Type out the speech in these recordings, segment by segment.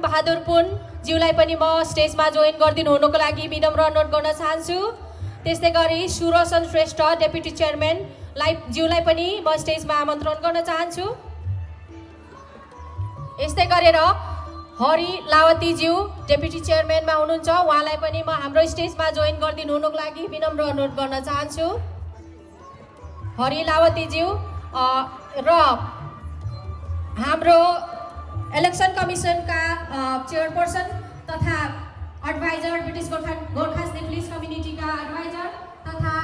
बहादुर पुन ज्यूलाई पनि म स्टेजमा जोइन गरिदिनु हुनुको लागि विनम्र अनुरोध गर्न चाहन्छु। त्यस्तै गरी सुरोसन श्रेष्ठ डेपुटी चेयरम्यानलाई ज्यूलाई पनि म स्टेजमा आमन्त्रण गर्न चाहन्छु। यस्तै गरेर हरि लावती ज्यू डेपुटी चेयरम्यानमा हुनुहुन्छ, उहाँलाई पनि म हाम्रो स्टेजमा जोइन गरिदिनु हुनुको लागि विनम्र अनुरोध गर्न चाहन्छु। हरि लावती ज्यू र हाम्रो इलेक्सन कमिसनका चेयरपर्सन तथा एडभाइजर ब्रिटिस गोर्खा नेप्लिस कम्युनिटीका एडभाइजर तथा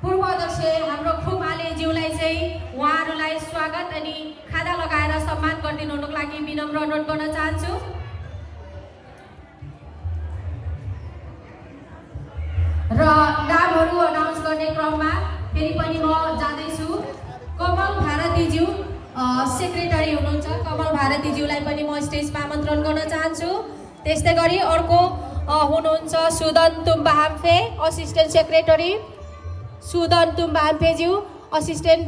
पूर्व अध्यक्ष हाम्रो खुमाले ज्यूलाई चाहिँ उहाँहरूलाई स्वागत अनि खादा लगाएर सम्मान गरिदिनु हुनुको लागि विनम्र अनुरोध गर्न चाहन्छु। र नामहरू अनाउन्स गर्ने क्रममा फेरि पनि म जाँदैछु। कमल भारतीज्यू सेक्रेटरी हुनुहुन्छ, कमल भारतीज्यूलाई पनि म स्टेजमा आमन्त्रण गर्न चाहन्छु। त्यस्तै गरी अर्को हुनुहुन्छ सुदन तुम्बा हाम्फे असिस्टेन्ट सेक्रेटरी, सुदन तुम्बा हाम्फेज्यू असिस्टेन्ट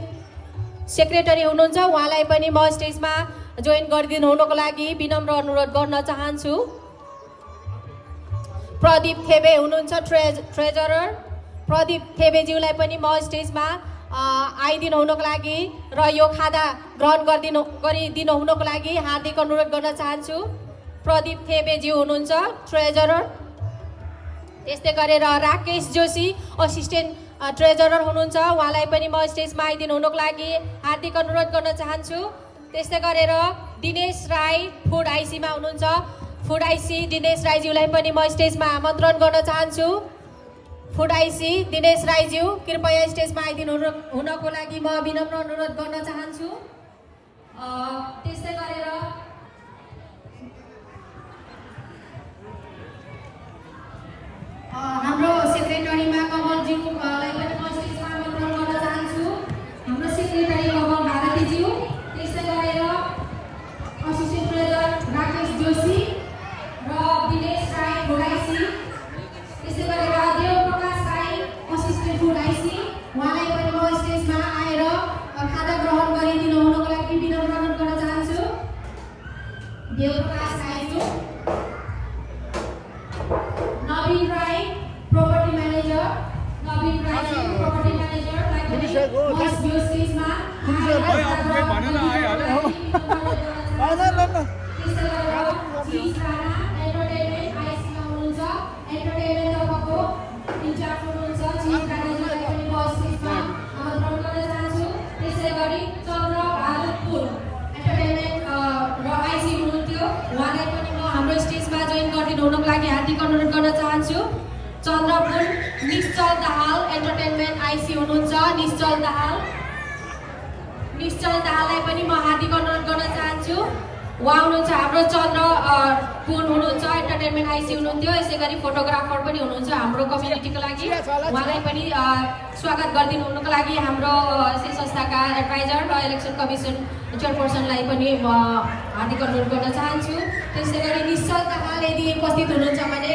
सेक्रेटरी हुनुहुन्छ, उहाँलाई पनि म स्टेजमा जोइन गरिदिनु हुनुको लागि विनम्र अनुरोध गर्न चाहन्छु। प्रदीप थेबे हुनुहुन्छ ट्रेजरर, प्रदीप थेबेज्यूलाई पनि म स्टेजमा आइदिनु हुनुको लागि र यो खादा ग्रहण गरिदिनु हुनुको लागि हार्दिक अनुरोध गर्न चाहन्छु। प्रदीप थेबेज्यू हुनुहुन्छ ट्रेजरर। त्यस्तै गरेर राकेश जोशी असिस्टेन्ट ट्रेजरर हुनुहुन्छ, उहाँलाई पनि म स्टेजमा आइदिनु हुनुको लागि हार्दिक अनुरोध गर्न चाहन्छु। त्यस्तै गरेर दिनेश राई फुड आइसीमा हुनुहुन्छ, फुड आइसी दिनेश राईज्यूलाई पनि म स्टेजमा आमन्त्रण गर्न चाहन्छु। फुड आइसी दिनेश राईज्यू कृपया स्टेजमा आइदिनु हुनको लागि म विनम्र अनुरोध गर्न चाहन्छु। त्यस्तै गरेर हाम्रो सेक्रेटरीमा कमलज्यूलाई पनि म स्टेजमा आमन्त्रण गर्न चाहन्छु। हाम्रो सेक्रेटरी कमल भारतीज्यू, त्यस्तै गरेर असिस्टेन्ट ट्रेजरर राकेश जोशी र दिनेश राई फुड आइसी, त्यस्तै गरेर देवप्रकाश राई असिस्टेन्ट फुड आइसी, उहाँलाई पनि म स्टेजमा आएर खादा ग्रहण गरिदिनु हुनुको लागि विनम्र अनुरोध गर्न चाहन्छु। देवप्रकाश राईज्यू, नवीन राई प्रोपर्टी म्यानेजर, नवीन राई प्रोपर्टी म्यानेजरलाई पनि म स्टेजमा हुनुको लागि हार्दिक अनुरोध गर्न चाहन्छु। चन्द्रपुर निश्चल दाहाल एन्टरटेनमेन्ट आइसी हुनुहुन्छ, निश्चल दाहाललाई पनि म हार्दिक अनुरोध गर्न चाहन्छु। उहाँ हुनुहुन्छ हाम्रो चन्द्रपुर हुनुहुन्छ एन्टरटेनमेन्ट आइसी हुनुहुन्थ्यो, यसै गरी फोटोग्राफर पनि हुनुहुन्छ हाम्रो कम्युनिटीको लागि, उहाँलाई पनि स्वागत गरिदिनु हुनुको लागि हाम्रो यस संस्थाका एडभाइजर र इलेक्सन कमिसन चेयरपर्सनलाई पनि म हार्दिक अनुरोध गर्न चाहन्छु। त्यसै गरी निश्चल दाहाल यदि उपस्थित हुनुहुन्छ भने